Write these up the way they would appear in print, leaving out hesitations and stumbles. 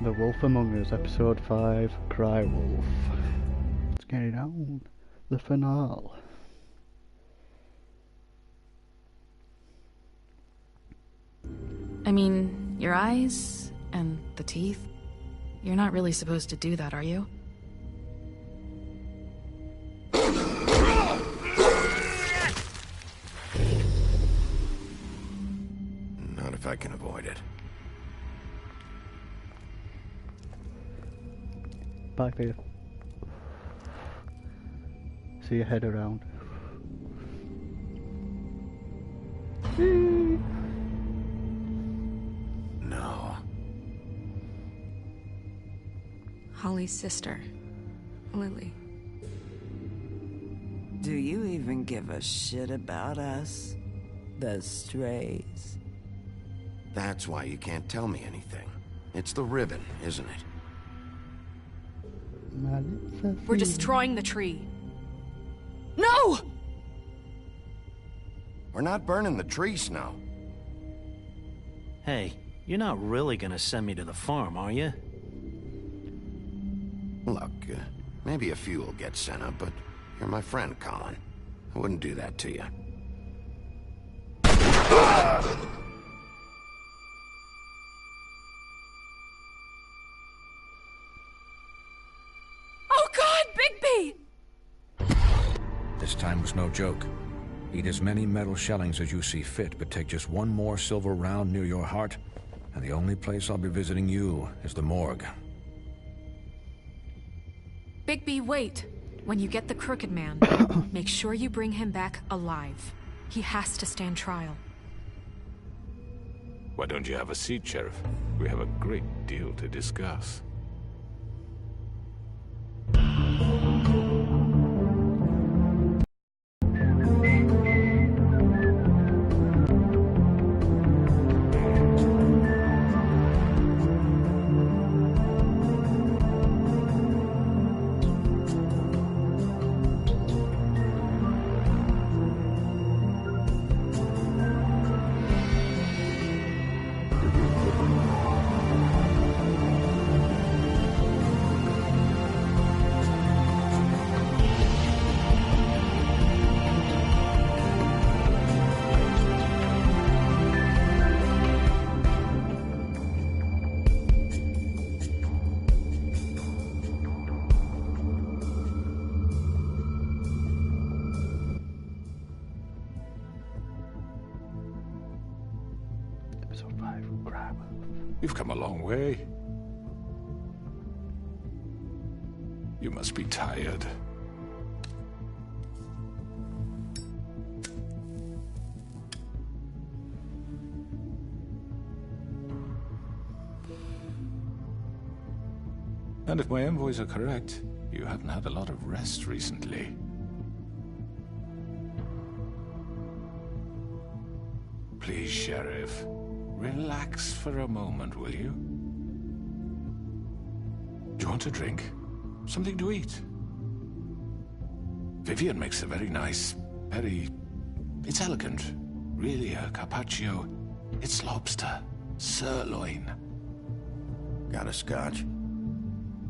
The Wolf Among Us, Episode 5, Cry Wolf. Let's get it on. The finale. I mean, your eyes and the teeth. You're not really supposed to do that, are you? Not if I can avoid it. Bye, Peter. See your head around. No. Holly's sister, Lily. Do you even give a shit about us? The Strays? That's why you can't tell me anything. It's the ribbon, isn't it? We're destroying the tree. No! We're not burning the tree, Snow. Hey, you're not really gonna send me to the farm, are you? Look, maybe a few will get sent up, but you're my friend, Colin. I wouldn't do that to you. Oh God, Bigby! This time was no joke. Eat as many metal shellings as you see fit, but take just one more silver round near your heart, and the only place I'll be visiting you is the morgue. Bigby, wait. When you get the Crooked Man, make sure you bring him back alive. He has to stand trial. Why don't you have a seat, Sheriff? We have a great deal to discuss. Episode 5, Cry Wolf. You've come a long way. You must be tired. And if my envoys are correct, you haven't had a lot of rest recently. Please, Sheriff, relax for a moment, will you? Do you want a drink? Something to eat? Vivian makes a very nice, it's elegant. Really a carpaccio. It's lobster, sirloin. Got a scotch?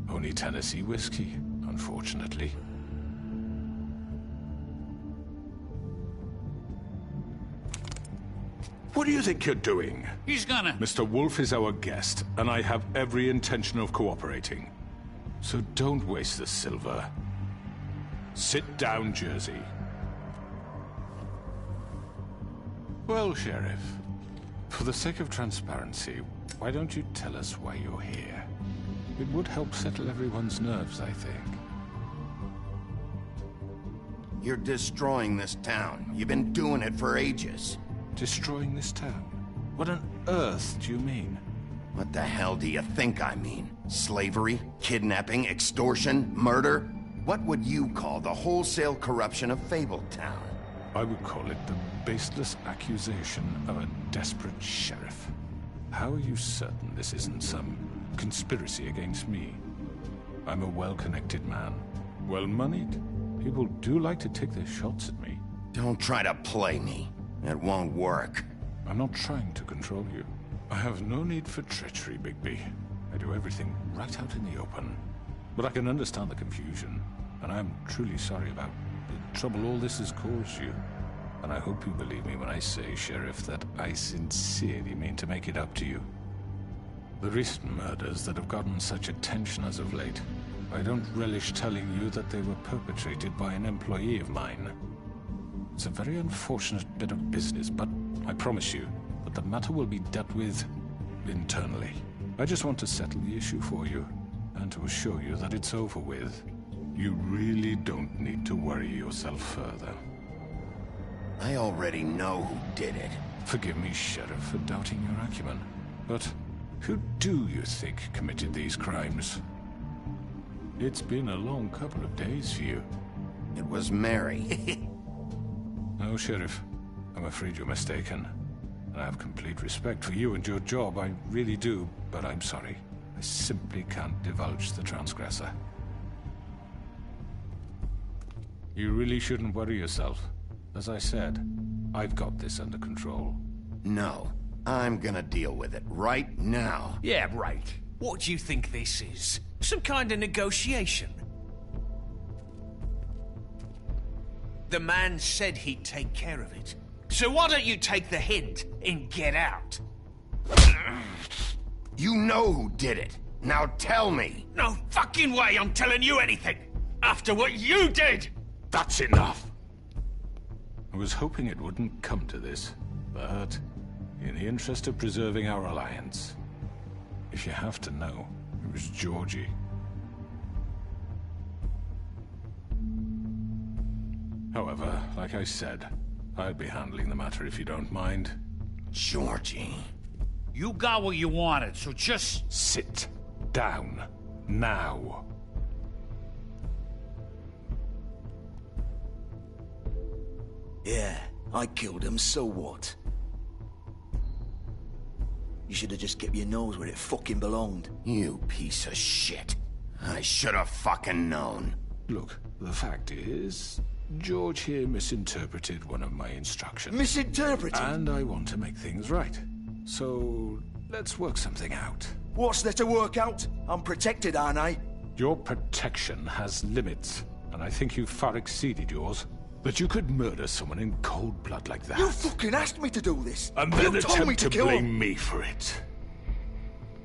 Only Tennessee whiskey, unfortunately. What do you think you're doing? He's gonna... Mr. Wolf is our guest, and I have every intention of cooperating. So don't waste the silver. Sit down, Jersey. Well, Sheriff, for the sake of transparency, why don't you tell us why you're here? It would help settle everyone's nerves, I think. You're destroying this town. You've been doing it for ages. Destroying this town? What on earth do you mean? What the hell do you think I mean? Slavery? Kidnapping? Extortion? Murder? What would you call the wholesale corruption of Fabletown? I would call it the baseless accusation of a desperate sheriff. How are you certain this isn't some conspiracy against me? I'm a well-connected man, well-moneyed. People do like to take their shots at me. Don't try to play me. It won't work. I'm not trying to control you. I have no need for treachery, Bigby. I do everything right out in the open. But I can understand the confusion, and I'm truly sorry about the trouble all this has caused you. And I hope you believe me when I say, Sheriff, that I sincerely mean to make it up to you. The recent murders that have gotten such attention as of late, I don't relish telling you that they were perpetrated by an employee of mine. It's a very unfortunate bit of business, but I promise you that the matter will be dealt with internally. I just want to settle the issue for you, and to assure you that it's over with. You really don't need to worry yourself further. I already know who did it. Forgive me, Sheriff, for doubting your acumen, but who do you think committed these crimes? It's been a long couple of days for you. It was Mary. No, Sheriff. I'm afraid you're mistaken. I have complete respect for you and your job, I really do, but I'm sorry. I simply can't divulge the transgressor. You really shouldn't worry yourself. As I said, I've got this under control. No, I'm gonna deal with it right now. Yeah, right. What do you think this is? Some kind of negotiation? The man said he'd take care of it. So why don't you take the hint and get out? You know who did it. Now tell me. No fucking way I'm telling you anything! After what you did! That's enough! I was hoping it wouldn't come to this, but in the interest of preserving our alliance, if you have to know, it was Georgie. However, like I said, I'll be handling the matter if you don't mind. Georgie. You got what you wanted, so just... Sit down. Now. Yeah, I killed him, so what? You should have just kept your nose where it fucking belonged. You piece of shit. I should have fucking known. Look, the fact is, George here misinterpreted one of my instructions. Misinterpreted? And I want to make things right. So, let's work something out. What's there to work out? I'm protected, aren't I? Your protection has limits, and I think you've far exceeded yours. That you could murder someone in cold blood like that. You fucking asked me to do this! And then you told me attempt to to kill blame him. me for it.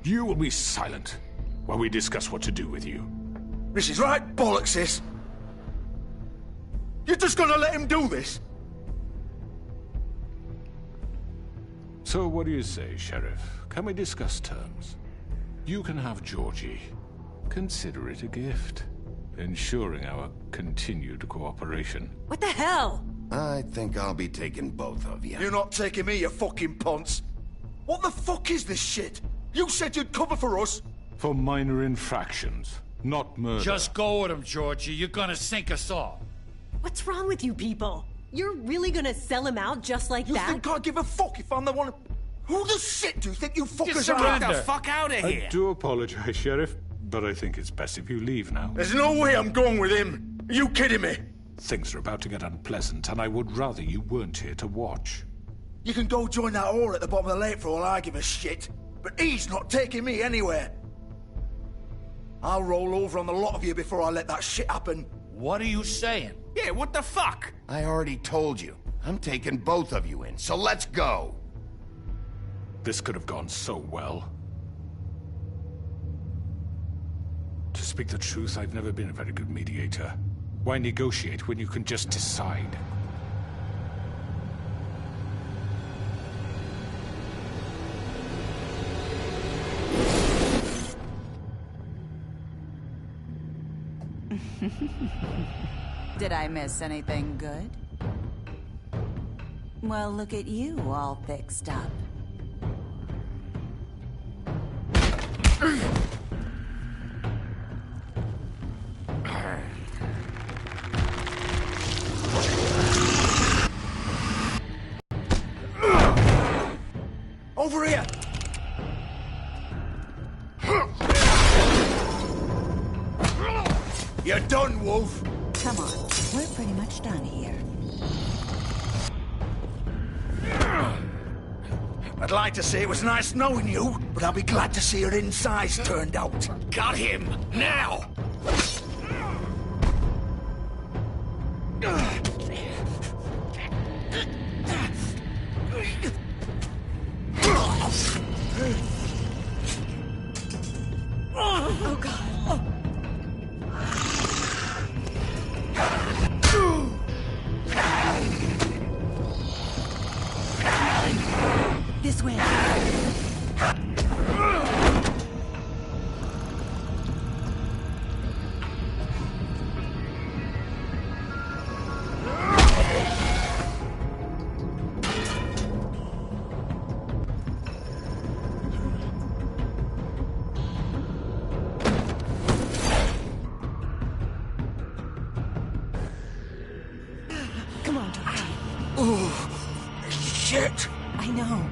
You will be silent while we discuss what to do with you. This is right bollocks, sis. You're just gonna let him do this? So what do you say, Sheriff? Can we discuss terms? You can have Georgie. Consider it a gift, ensuring our continued cooperation. What the hell? I think I'll be taking both of you. You're not taking me, you fucking ponce. What the fuck is this shit? You said you'd cover for us. For minor infractions, not murder. Just go with him, Georgie. You're gonna sink us all. What's wrong with you people? You're really gonna sell him out just like You that? think I give a fuck if I'm the one... Who the shit do you think you fuckers are? Get the fuck out of here! I do apologize, Sheriff, but I think it's best if you leave now. There's no way I'm going with him. Are you kidding me? Things are about to get unpleasant, and I would rather you weren't here to watch. You can go join that whore at the bottom of the lake for all I give a shit. But he's not taking me anywhere. I'll roll over on the lot of you before I let that shit happen. What are you saying? Yeah, what the fuck? I already told you. I'm taking both of you in, so let's go. This could have gone so well. To speak the truth, I've never been a very good mediator. Why negotiate when you can just decide? Did I miss anything good? Well, look at you all fixed up. Over here! You're done, Wolf! Come on, we're pretty much done here. I'd like to say it was nice knowing you, but I'll be glad to see your insides turned out. Got him! Now! Oh, God. This way. Come on, Doctor. Oh, shit! I know.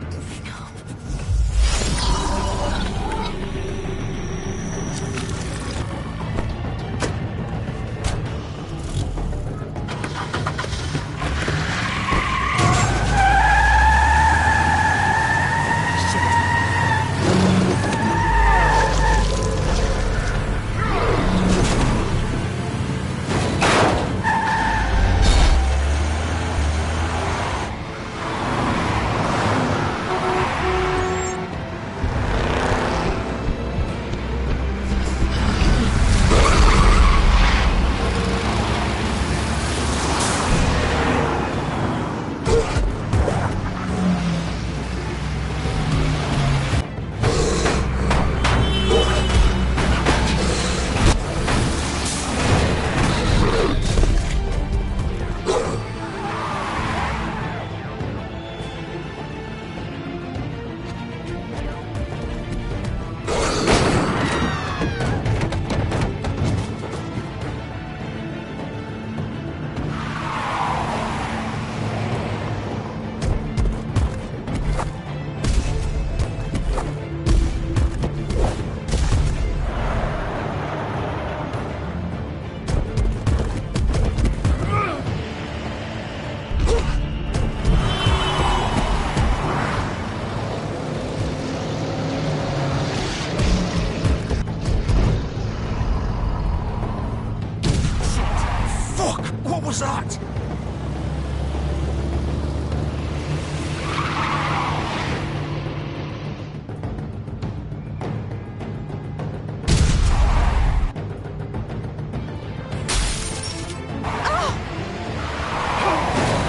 What was that?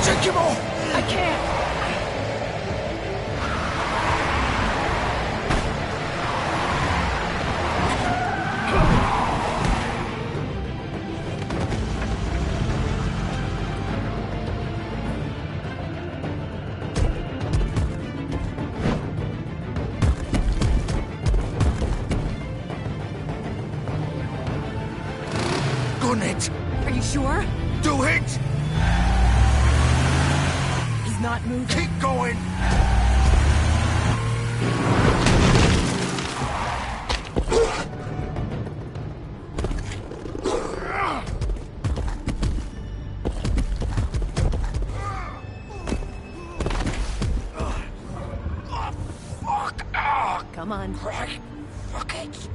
Take him off! I can't. Gun it! Are you sure? Do it! He's not moving. Keep going! Come on. Right. Fuck it.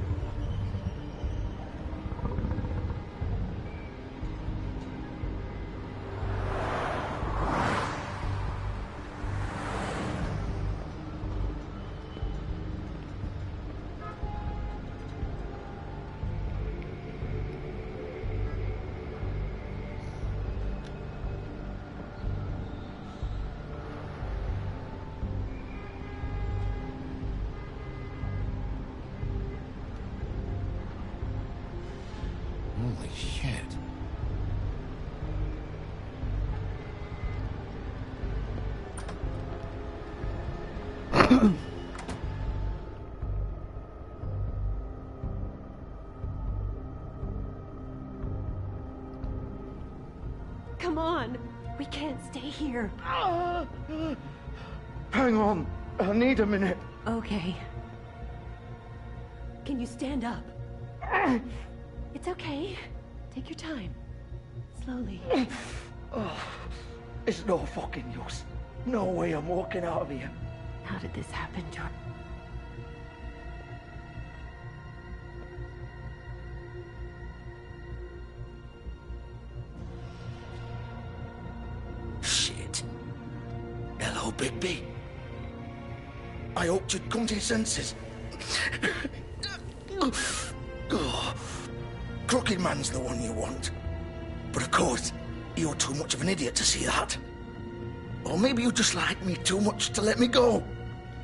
Holy shit. Come on. We can't stay here. Hang on. I need a minute. Okay. Can you stand up? It's okay. Take your time. Slowly. It's no fucking use. No way I'm walking out of here. How did this happen, George? Shit. Hello, Bigby. I hoped you'd come to your senses. Oh. Crooked Man's the one you want. But of course, you're too much of an idiot to see that. Or maybe you just like me too much to let me go.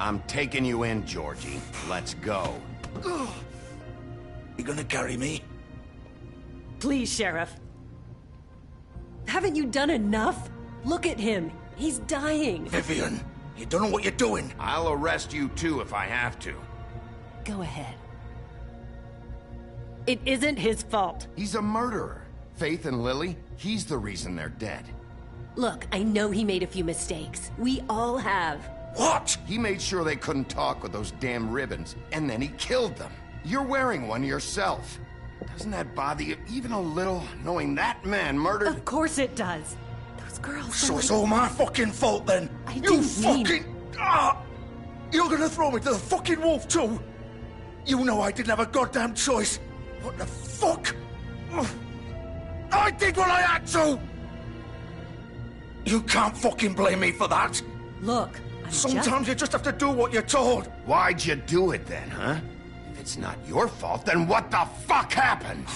I'm taking you in, Georgie. Let's go. You gonna carry me? Please, Sheriff. Haven't you done enough? Look at him. He's dying. Vivian, you don't know what you're doing. I'll arrest you too if I have to. Go ahead. It isn't his fault. He's a murderer. Faith and Lily, he's the reason they're dead. Look, I know he made a few mistakes. We all have. What? He made sure they couldn't talk with those damn ribbons, and then he killed them. You're wearing one yourself. Doesn't that bother you even a little, knowing that man murdered... Of course it does. Those girls... So it's all my fucking fault then? You fucking... You're gonna throw me to the fucking wolf too? You know I didn't have a goddamn choice. What the fuck? I did what I had to! You can't fucking blame me for that. Look, sometimes you just have to do what you're told. Why'd you do it then, huh? If it's not your fault, then what the fuck happened?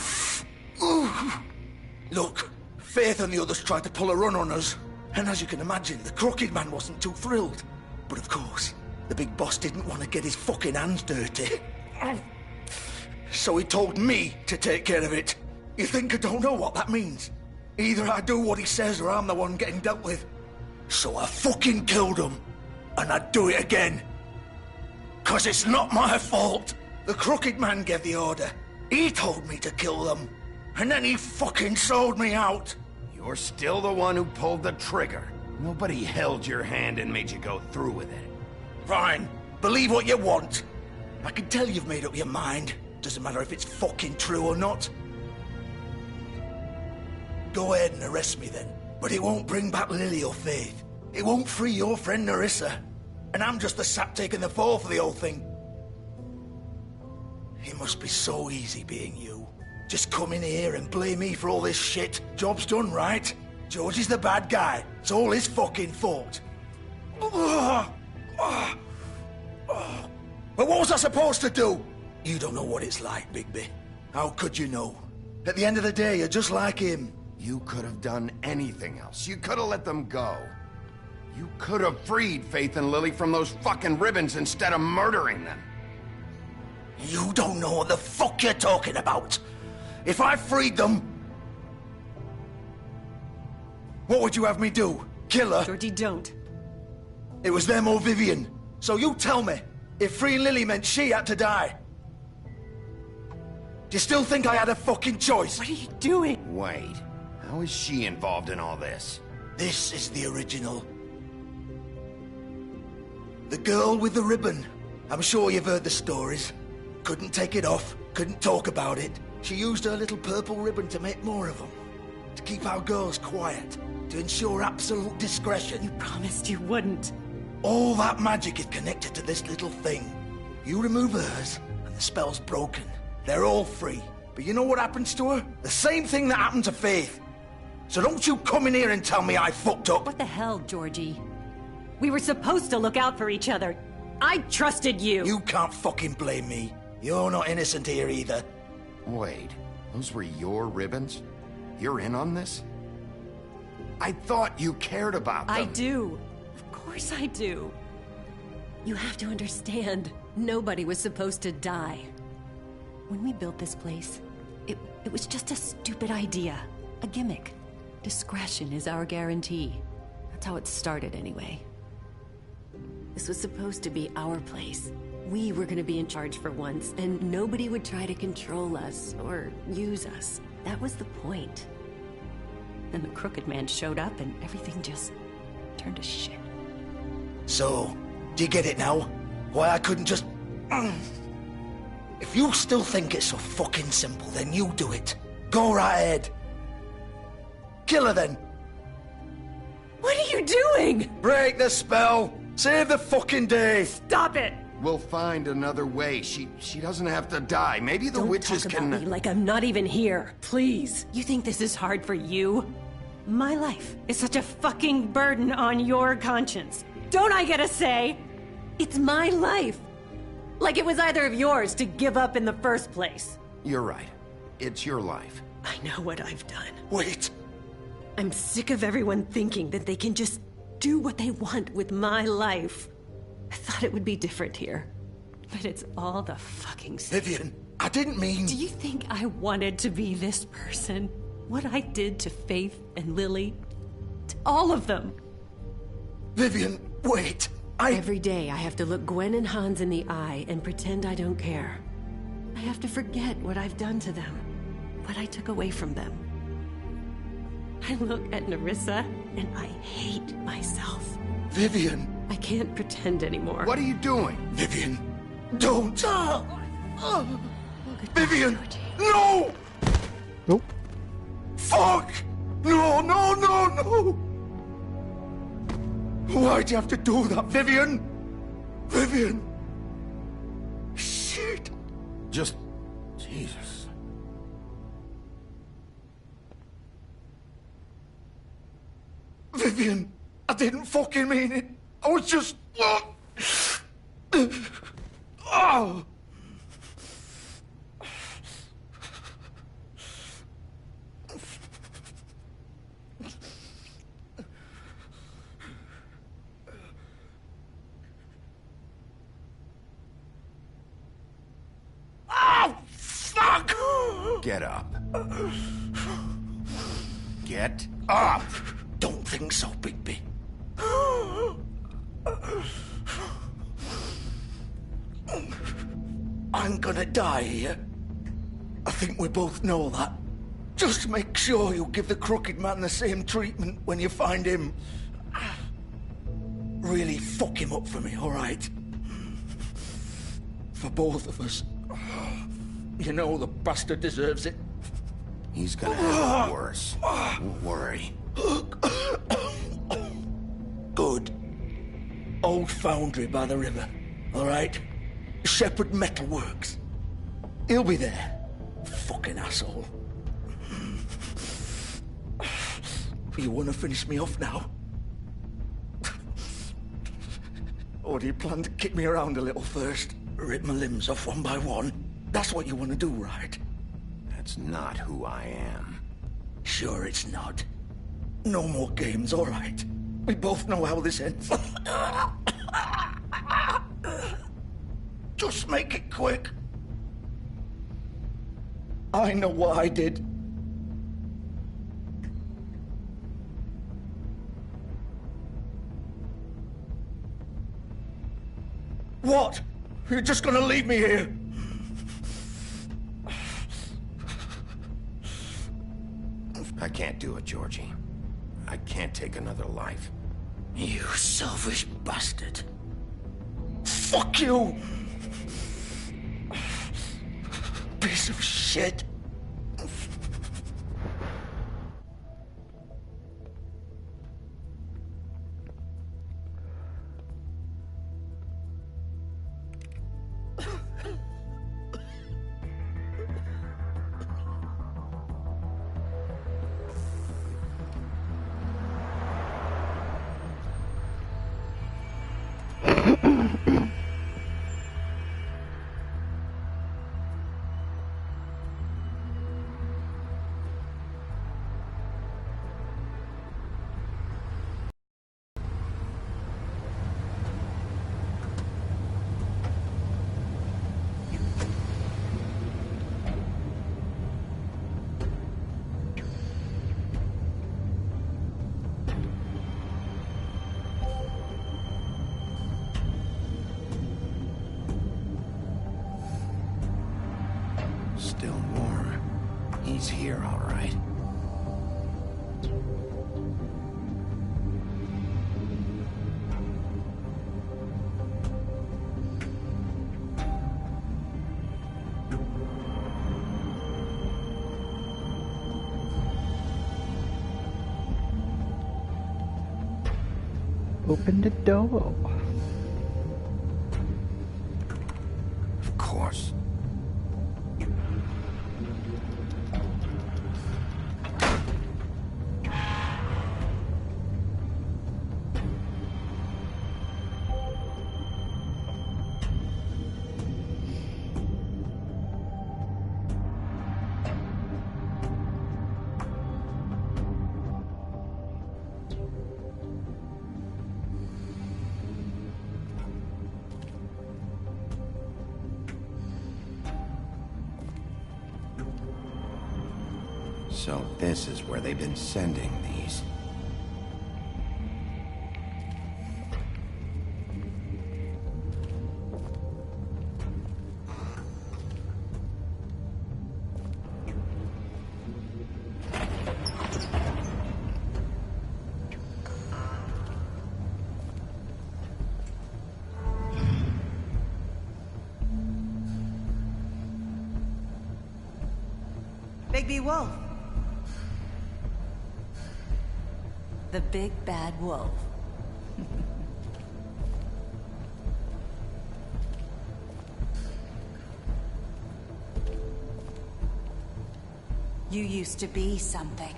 Look, Faith and the others tried to pull a run on us. And as you can imagine, the Crooked Man wasn't too thrilled. But of course, the big boss didn't want to get his fucking hands dirty. So he told me to take care of it. You think I don't know what that means? Either I do what he says or I'm the one getting dealt with. So I fucking killed him. And I'd do it again. 'Cause it's not my fault. The Crooked Man gave the order. He told me to kill them. And then he fucking sold me out. You're still the one who pulled the trigger. Nobody held your hand and made you go through with it. Fine. Believe what you want. I can tell you've made up your mind. Doesn't matter if it's fucking true or not. Go ahead and arrest me then. But it won't bring back Lily or Faith. It won't free your friend Nerissa. And I'm just the sap taking the fall for the whole thing. It must be so easy being you. Just come in here and blame me for all this shit. Job's done, right? George is the bad guy. It's all his fucking fault. But what was I supposed to do? You don't know what it's like, Bigby. How could you know? At the end of the day, you're just like him. You could have done anything else. You could have let them go. You could have freed Faith and Lily from those fucking ribbons instead of murdering them. You don't know what the fuck you're talking about. If I freed them... What would you have me do? Kill her? Georgie, don't. It was them or Vivian. So you tell me, if freeing Lily meant she had to die. Do you still think I had a fucking choice? What are you doing? Wait, how is she involved in all this? This is the original. The girl with the ribbon. I'm sure you've heard the stories. Couldn't take it off, couldn't talk about it. She used her little purple ribbon to make more of them. To keep our girls quiet. To ensure absolute discretion. You promised you wouldn't. All that magic is connected to this little thing. You remove hers, and the spell's broken. They're all free. But you know what happens to her? The same thing that happened to Faith. So don't you come in here and tell me I fucked up. What the hell, Georgie? We were supposed to look out for each other. I trusted you. You can't fucking blame me. You're not innocent here either. Wait, those were your ribbons? You're in on this? I thought you cared about them. I do. Of course I do. You have to understand, nobody was supposed to die. When we built this place, it was just a stupid idea. A gimmick. Discretion is our guarantee. That's how it started anyway. This was supposed to be our place. We were gonna be in charge for once, and nobody would try to control us or use us. That was the point. Then the Crooked Man showed up and everything just turned to shit. So, do you get it now? Why I couldn't just... If you still think it's so fucking simple, then you do it. Go right ahead. Kill her then. What are you doing? Break the spell. Save the fucking day! Stop it! We'll find another way. She doesn't have to die. Maybe the witches Don't talk can... about me like I'm not even here. Please. You think this is hard for you? My life is such a fucking burden on your conscience. Don't I get a say? It's my life. Like it was either of yours to give up in the first place. You're right. It's your life. I know what I've done. Wait. I'm sick of everyone thinking that they can just do what they want with my life. I thought it would be different here. But it's all the fucking same. Vivian, I didn't mean... Do you think I wanted to be this person? What I did to Faith and Lily? To all of them? Vivian, wait. Every day I have to look Gwen and Hans in the eye and pretend I don't care. I have to forget what I've done to them. What I took away from them. I look at Nerissa and I hate myself. Vivian. I can't pretend anymore. What are you doing? Vivian, don't. Vivian, no! Nope. Fuck! No, no, no, no! Why'd you have to do that, Vivian? Vivian! Shit! Just... Jesus. Vivian, I didn't fucking mean it. I was just... Oh! Fuck! Get up. Get up! Don't think so, Bigby. I'm gonna die here. I think we both know that. Just make sure you give the Crooked Man the same treatment when you find him. Really fuck him up for me, all right? For both of us. You know the bastard deserves it. He's gonna have it worse. Don't worry. Good. Old foundry by the river, all right? Shepherd Metalworks. He'll be there. Fucking asshole. You want to finish me off now? Or do you plan to kick me around a little first? Rip my limbs off one by one? That's what you want to do, right? That's not who I am. Sure it's not. No more games, all right? We both know how this ends. Just make it quick. I know what I did. What? You're just gonna leave me here? I can't do it, Georgie. I can't take another life. You selfish bastard. Fuck you! Piece of shit. Still warm. He's here, all right. Open the door. course. So this is where they've been sending these. Bigby Wolf. The big bad wolf. You used to be something.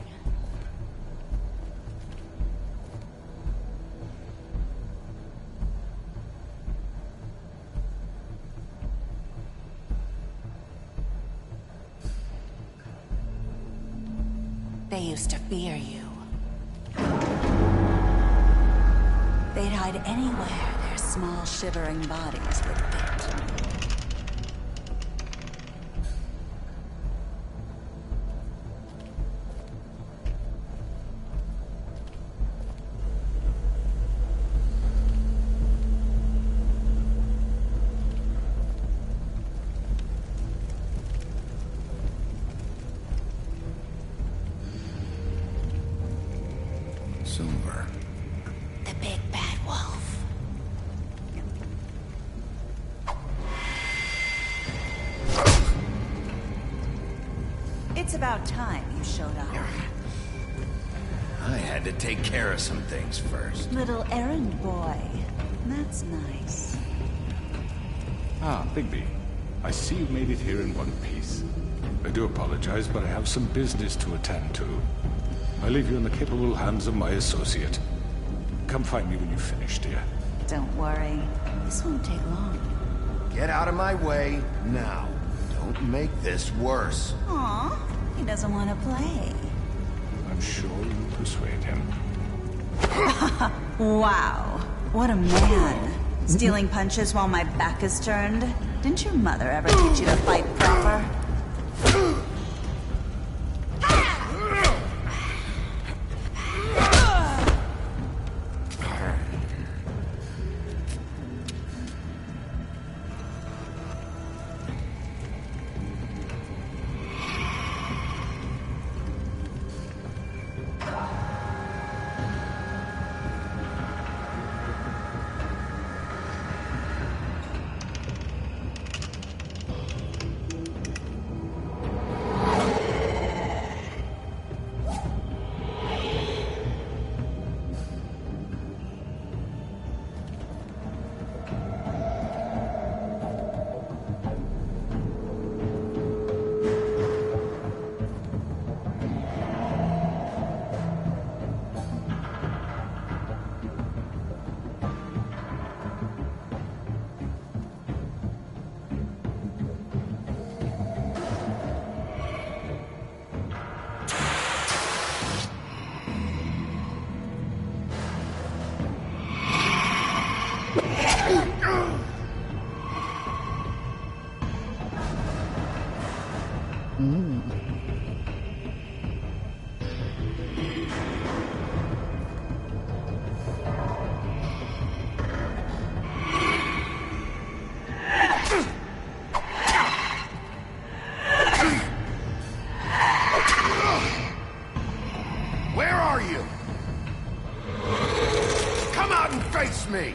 They used to fear you. They'd hide anywhere their small, shivering bodies would fit. Silver. The big bad wolf. It's about time you showed up. I had to take care of some things first. Little errand boy. That's nice. Ah, Bigby. I see you made it here in one piece. I do apologize, but I have some business to attend to. I leave you in the capable hands of my associate. Come find me when you've finished, dear. Don't worry. This won't take long. Get out of my way now. Don't make this worse. Aw, he doesn't want to play. I'm sure you'll persuade him. Wow, what a man. Stealing punches while my back is turned? Didn't your mother ever teach you to fight proper? Where are you? Come out and face me!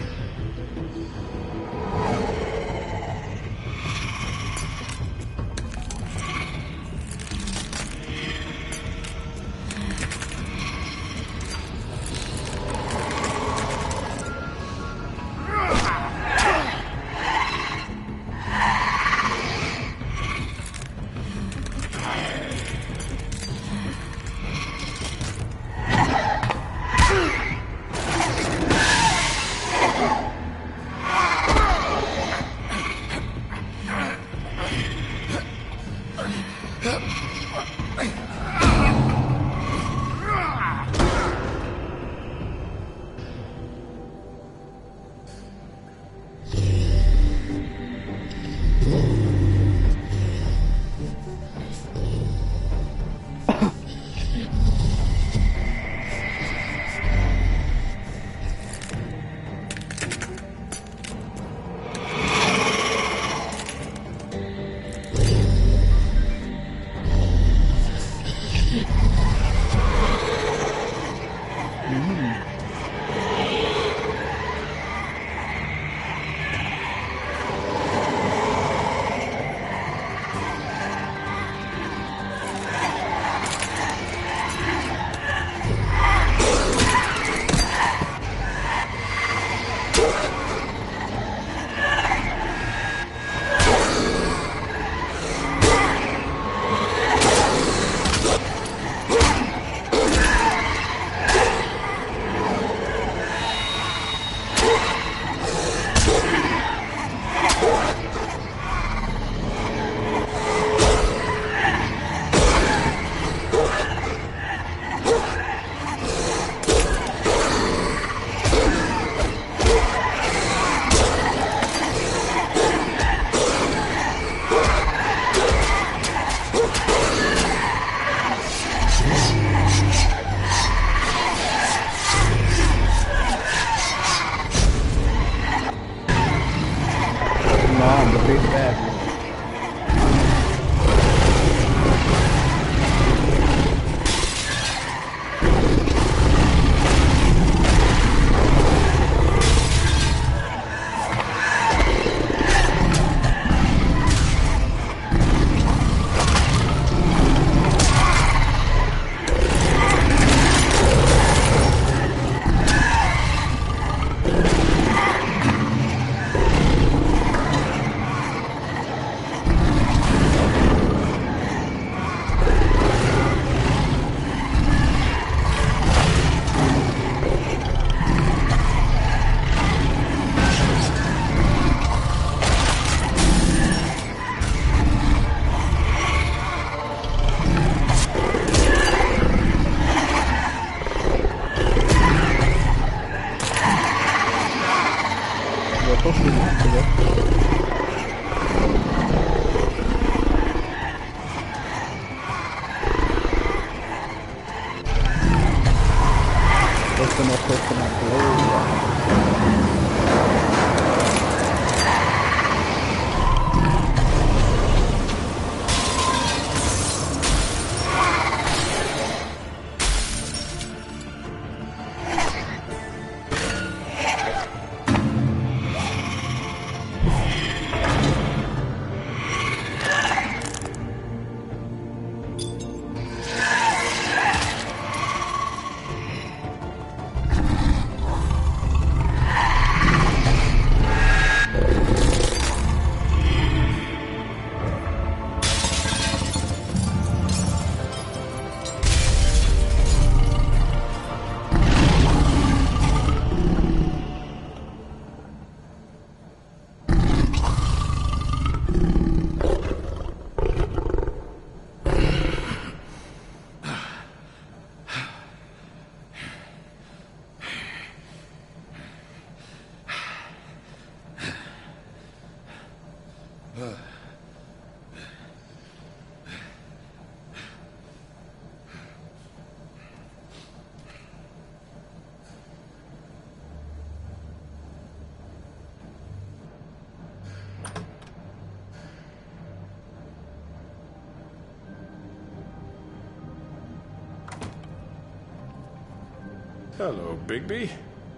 Hello, Bigby.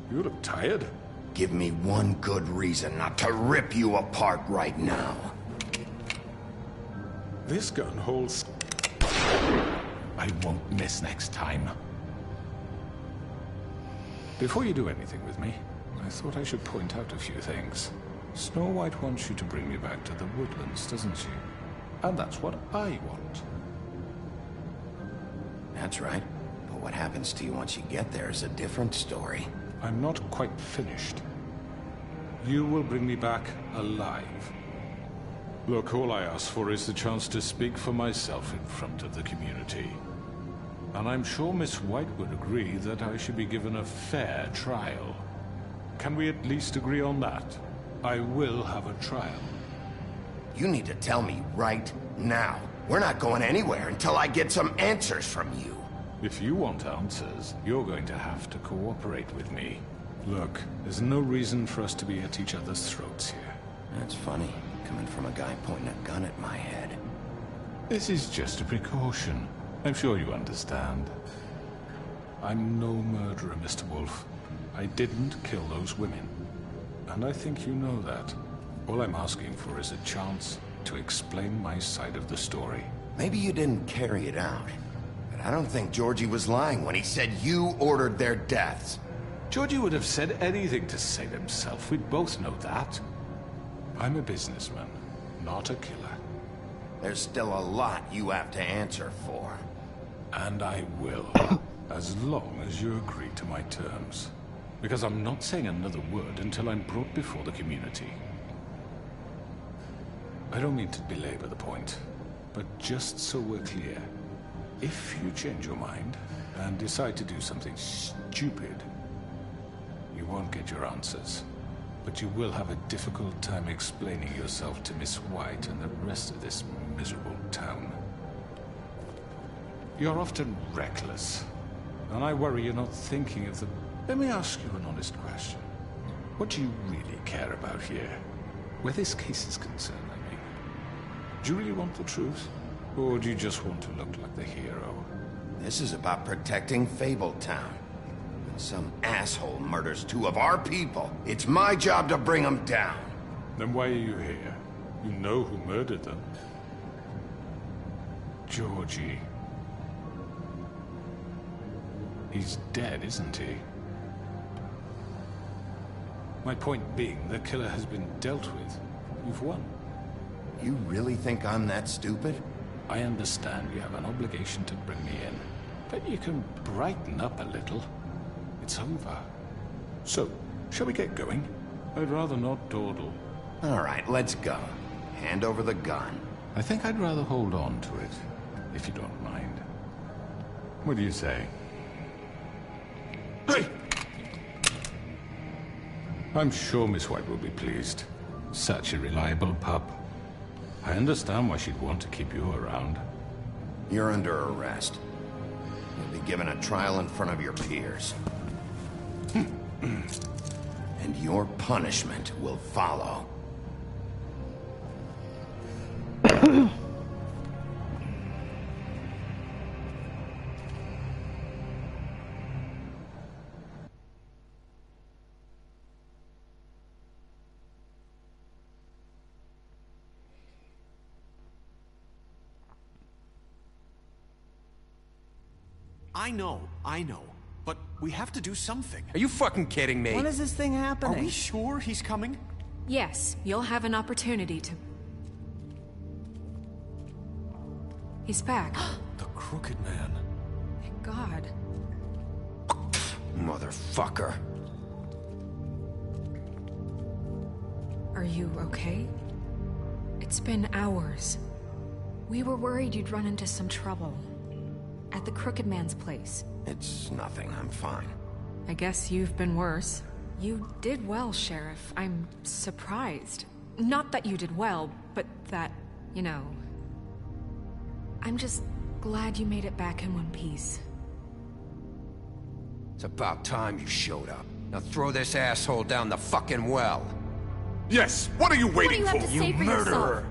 You look tired. Give me one good reason not to rip you apart right now. This gun holds... I won't miss next time. Before you do anything with me, I thought I should point out a few things. Snow White wants you to bring me back to the woodlands, doesn't she? And that's what I want. That's right. But what happens to you once you get there is a different story. I'm not quite finished. You will bring me back alive. Look, all I ask for is the chance to speak for myself in front of the community. And I'm sure Miss White would agree that I should be given a fair trial. Can we at least agree on that? I will have a trial. You need to tell me right now. We're not going anywhere until I get some answers from you. If you want answers, you're going to have to cooperate with me. Look, there's no reason for us to be at each other's throats here. That's funny, coming from a guy pointing a gun at my head. This is just a precaution. I'm sure you understand. I'm no murderer, Mr. Wolf. I didn't kill those women. And I think you know that. All I'm asking for is a chance to explain my side of the story. Maybe you didn't carry it out. But I don't think Georgie was lying when he said you ordered their deaths. Georgie would have said anything to save himself. We'd both know that. I'm a businessman, not a killer. There's still a lot you have to answer for. And I will, as long as you agree to my terms. Because I'm not saying another word until I'm brought before the community. I don't mean to belabor the point, but just so we're clear, if you change your mind and decide to do something stupid, you won't get your answers. But you will have a difficult time explaining yourself to Miss White and the rest of this miserable town. You're often reckless, and I worry you're not thinking of the... Let me ask you an honest question. What do you really care about here? Where this case is concerned, I mean. Do you really want the truth? Or do you just want to look like the hero? This is about protecting Fabletown. When some asshole murders two of our people, it's my job to bring them down. Then why are you here? You know who murdered them. Georgie. He's dead, isn't he? My point being, the killer has been dealt with. You've won. You really think I'm that stupid? I understand you have an obligation to bring me in, but you can brighten up a little. It's over. So, shall we get going? I'd rather not dawdle. All right, let's go. Hand over the gun. I think I'd rather hold on to it, if you don't mind. What do you say? Hey! I'm sure Miss White will be pleased. Such a reliable pup. I understand why she'd want to keep you around. You're under arrest. You'll be given a trial in front of your peers. And your punishment will follow. I know. But we have to do something. Are you fucking kidding me? When is this thing happening? Are we sure he's coming? Yes, you'll have an opportunity to... He's back. The Crooked Man. Thank God. Motherfucker. Are you okay? It's been hours. We were worried you'd run into some trouble. At the Crooked Man's place. It's nothing, I'm fine. I guess you've been worse. You did well, Sheriff. I'm surprised. Not that you did well, but that, you know... I'm just glad you made it back in one piece. It's about time you showed up. Now throw this asshole down the fucking well. Yes, what are you waiting What do you have to say for yourself?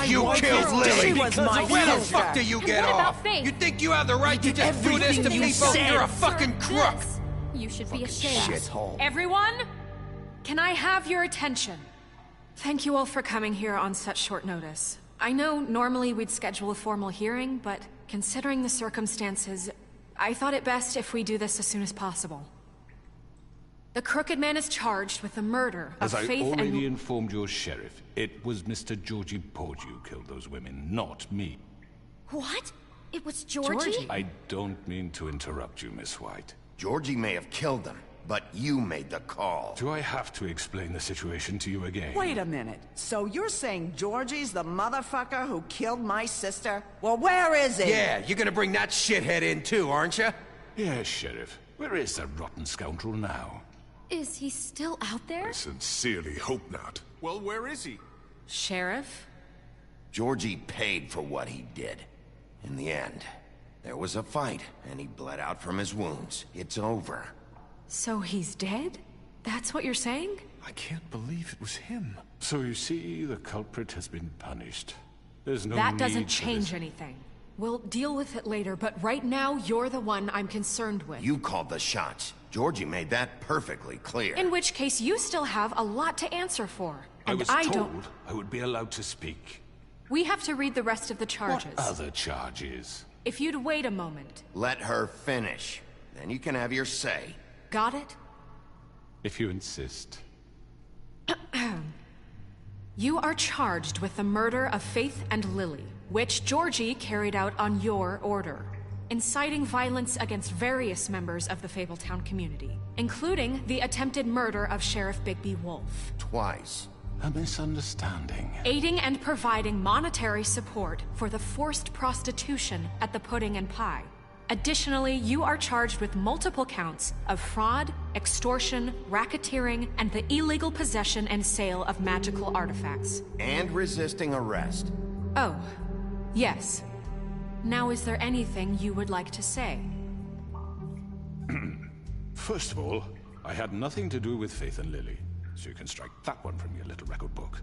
You killed Lily! She was my Where the sister. fuck do you get what about off? Faith? You think you have the right to just do this to everything you people? said. You're a fucking crook! This. You should be ashamed. Shithole. Everyone, can I have your attention? Thank you all for coming here on such short notice. I know normally we'd schedule a formal hearing, but considering the circumstances, I thought it best if we do this as soon as possible. The Crooked Man is charged with the murder of As Faith I already and... informed your sheriff, it was Mr. Georgie Porgy who killed those women, not me. What? It was Georgie? I don't mean to interrupt you, Miss White. Georgie may have killed them, but you made the call. Do I have to explain the situation to you again? Wait a minute. So you're saying Georgie's the motherfucker who killed my sister? Well, where is he? Yeah, you're gonna bring that shithead in too, aren't you? Yes, Sheriff. Where is that rotten scoundrel now? Is he still out there? I sincerely hope not. Well, where is he? Sheriff? Georgie paid for what he did. In the end, there was a fight, and he bled out from his wounds. It's over. So he's dead? That's what you're saying? I can't believe it was him. So you see, the culprit has been punished. There's no That need doesn't for change this. anything. We'll deal with it later, but right now, you're the one I'm concerned with. You called the shots. Georgie made that perfectly clear. In which case, you still have a lot to answer for. And I was don't... told I would be allowed to speak. We have to read the rest of the charges. What other charges? If you'd wait a moment. Let her finish. Then you can have your say. Got it? If you insist. You are charged with the murder of Faith and Lily, which Georgie carried out on your order, inciting violence against various members of the Fabletown community, including the attempted murder of Sheriff Bigby Wolf. Twice. A misunderstanding. Aiding and providing monetary support for the forced prostitution at the Pudding and Pie. Additionally, you are charged with multiple counts of fraud, extortion, racketeering, and the illegal possession and sale of magical artifacts. And resisting arrest. Oh, yes. Now, is there anything you would like to say? First of all, I had nothing to do with Faith and Lily, so you can strike that one from your little record book.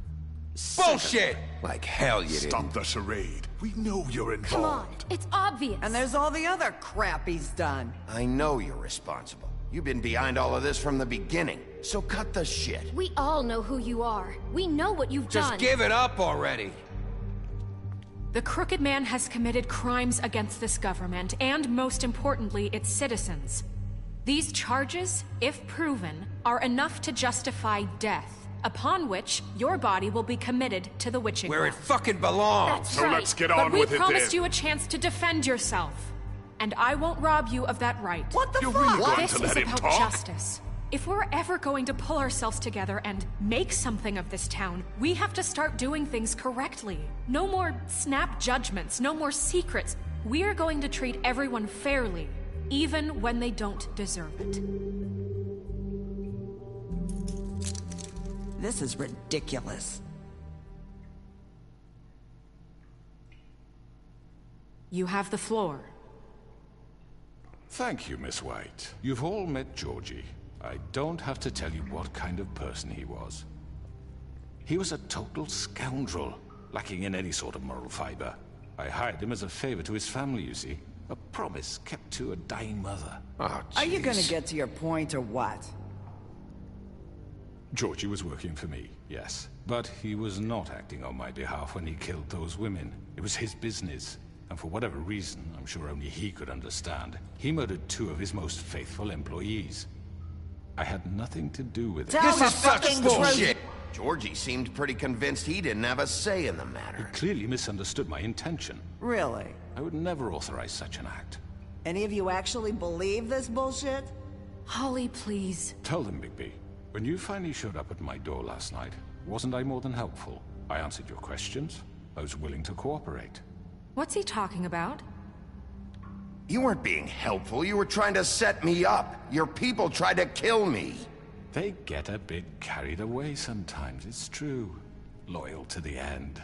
Bullshit! Like hell you didn't. Stop the charade. We know you're involved. Come on, it's obvious. And there's all the other crap he's done. I know you're responsible. You've been behind all of this from the beginning, so cut the shit. We all know who you are. We know what you've done. Just give it up already. The Crooked Man has committed crimes against this government, and most importantly, its citizens. These charges, if proven, are enough to justify death, upon which your body will be committed to the witching Where it well. fucking belongs. So let's get on But with we it promised then. you a chance to defend yourself. And I won't rob you of that right. What the You're fuck? really going This to is let him about talk? justice. If we're ever going to pull ourselves together and make something of this town, we have to start doing things correctly. No more snap judgments, no more secrets. We're going to treat everyone fairly, even when they don't deserve it. This is ridiculous. You have the floor. Thank you, Miss White. You've all met Georgie. I don't have to tell you what kind of person he was. He was a total scoundrel, lacking in any sort of moral fiber. I hired him as a favor to his family, you see. A promise kept to a dying mother. Oh, Are you gonna jeez. get to your point or what? Georgie was working for me, yes. But he was not acting on my behalf when he killed those women. It was his business. And for whatever reason, I'm sure only he could understand, he murdered 2 of his most faithful employees. I had nothing to do with it. Tell the fucking truth. Georgie seemed pretty convinced he didn't have a say in the He matter. clearly misunderstood my intention. Really? I would never authorize such an act. Any of you actually believe this bullshit? Holly, please. Tell them, Bigby. When you finally showed up at my door last night, wasn't I more than helpful? I answered your questions. I was willing to cooperate. What's he talking about? You weren't being helpful. You were trying to set me up. Your people tried to kill me. They get a bit carried away sometimes, it's true. Loyal to the end.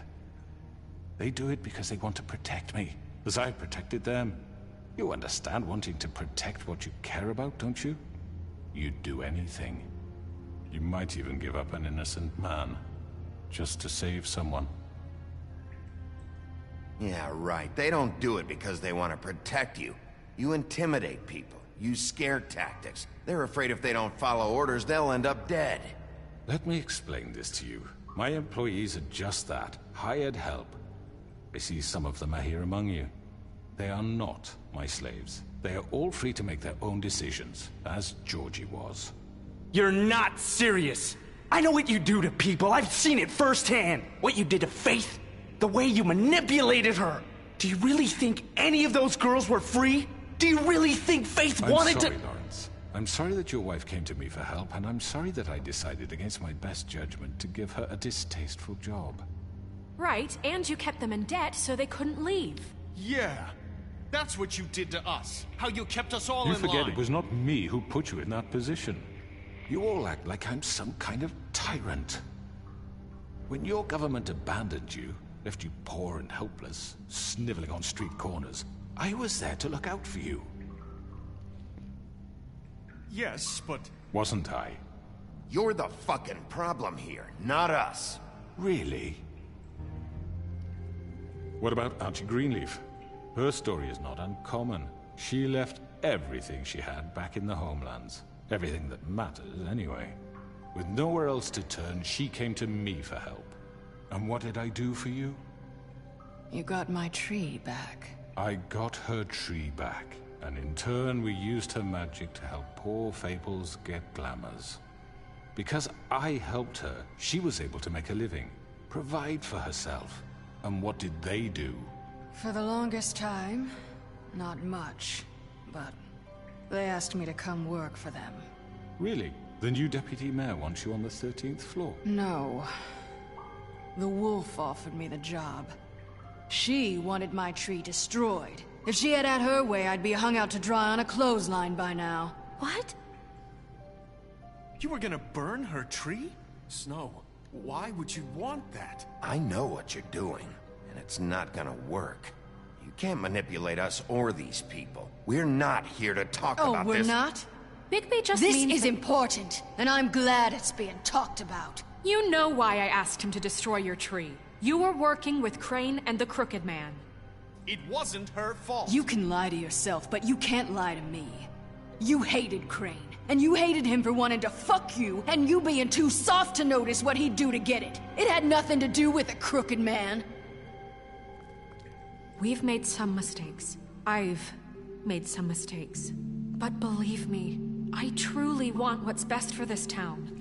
They do it because they want to protect me, as I protected them. You understand wanting to protect what you care about, don't you? You'd do anything. You might even give up an innocent man, just to save someone. Yeah, right. They don't do it because they want to protect you. You intimidate people. Use scare tactics. They're afraid if they don't follow orders, they'll end up dead. Let me explain this to you. My employees are just that, hired help. I see some of them are here among you. They are not my slaves. They are all free to make their own decisions, as Georgie was. You're not serious. I know what you do to people. I've seen it firsthand. What you did to Faith. The way you manipulated her. Do you really think any of those girls were free? Do you really think Faith wanted to— I'm sorry, Lawrence. I'm sorry that your wife came to me for help, and I'm sorry that I decided against my best judgment to give her a distasteful job. Right, and you kept them in debt so they couldn't leave. Yeah. That's what you did to us. How you kept us all in line. You forget it was not me who put you in that position. You all act like I'm some kind of tyrant. When your government abandoned you, left you poor and helpless, sniveling on street corners, I was there to look out for you. Yes, but... Wasn't I? You're the fucking problem here, not us. Really? What about Archie Greenleaf? Her story is not uncommon. She left everything she had back in the homelands. Everything that matters, anyway. With nowhere else to turn, she came to me for help. And what did I do for you? You got my tree back. I got her tree back, and in turn we used her magic to help poor Fables get glamours. Because I helped her, she was able to make a living, provide for herself. And what did they do? For the longest time, not much, but they asked me to come work for them. Really? The new deputy mayor wants you on the 13th floor? No. The wolf offered me the job. She wanted my tree destroyed. If she had her way, I'd be hung out to dry on a clothesline by now. What? You were gonna burn her tree? Snow, why would you want that? I know what you're doing, and it's not gonna work. You can't manipulate us or these people. We're not here to talk about this. Oh, we're not? Bigby just This means is that- important, and I'm glad it's being talked about. You know why I asked him to destroy your tree. You were working with Crane and the Crooked Man. It wasn't her fault. You can lie to yourself, but you can't lie to me. You hated Crane, and you hated him for wanting to fuck you, and you being too soft to notice what he'd do to get it. It had nothing to do with the Crooked Man. We've made some mistakes. I've made some mistakes. But believe me, I truly want what's best for this town.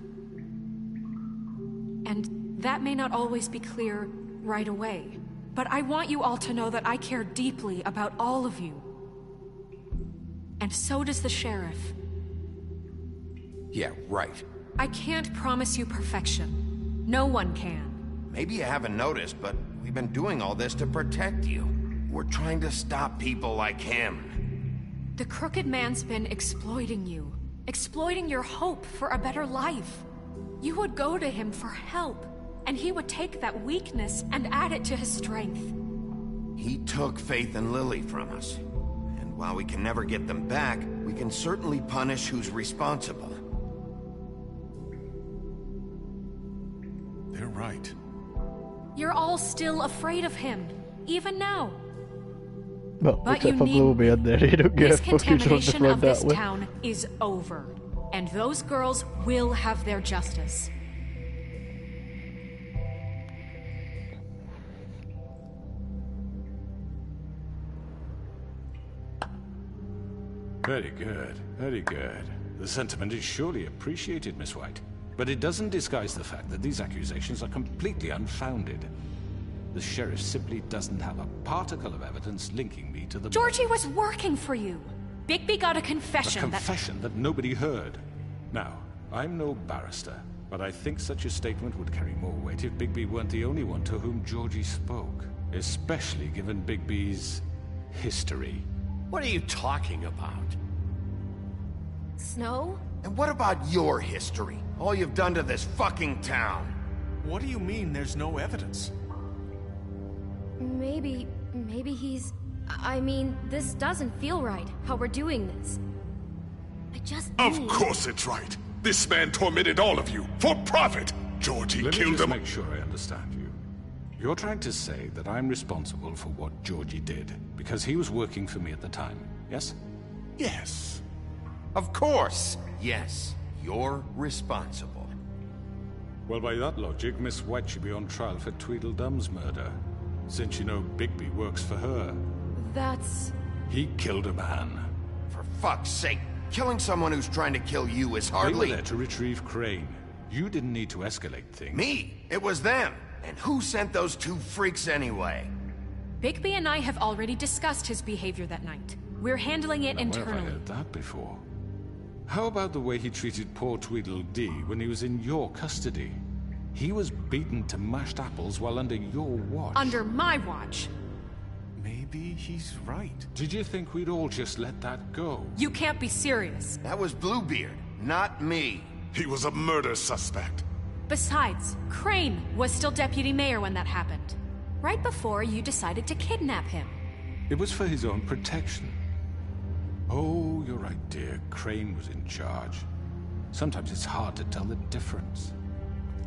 And that may not always be clear right away. But I want you all to know that I care deeply about all of you. And so does the sheriff. Yeah, right. I can't promise you perfection. No one can. Maybe you haven't noticed, but we've been doing all this to protect you. We're trying to stop people like him. The Crooked Man's been exploiting you. Exploiting your hope for a better life. You would go to him for help, and he would take that weakness and add it to his strength. He took Faith and Lily from us. And while we can never get them back, we can certainly punish who's responsible. They're right. You're all still afraid of him, even now. Well, But except you for need- Blueberry and there, he don't get This a fucking son to contamination flood of this that way. town is over, and those girls will have their justice. Very good, very good. The sentiment is surely appreciated, Miss White. But it doesn't disguise the fact that these accusations are completely unfounded. The sheriff simply doesn't have a particle of evidence linking me to the... Georgie was working for you. Bigby got a A confession confession that nobody heard. Now, I'm no barrister, but I think such a statement would carry more weight if Bigby weren't the only one to whom Georgie spoke. Especially given Bigby's history. What are you talking about? Snow? And what about your history? All you've done to this fucking town? What do you mean there's no evidence? Maybe he's... I mean, this doesn't feel right, how we're doing this. I just Of need- course it's right. This man tormented all of you for profit. Georgie Let me killed just them. make sure I understand you. You're trying to say that I'm responsible for what Georgie did, because he was working for me at the time, yes? Yes. Of course! Yes, you're responsible. Well, by that logic, Miss White should be on trial for Tweedledum's murder. Since you know Bigby works for her. That's... He killed a man. For fuck's sake, killing someone who's trying to kill you is hardly... They were there to retrieve Crane. You didn't need to escalate things. Me? It was them. And who sent those two freaks anyway? Bigby and I have already discussed his behavior that night. We're handling it Now, where have I internally. heard that before? How about the way he treated poor Tweedledee when he was in your custody? He was beaten to mashed apples while under your watch. Under my watch. Maybe he's right. Did you think we'd all just let that go? You can't be serious. That was Bluebeard, not me. He was a murder suspect. Besides, Crane was still deputy mayor when that happened. Right before you decided to kidnap him. It was for his own protection. Oh, you're right, dear. Crane was in charge. Sometimes it's hard to tell the difference.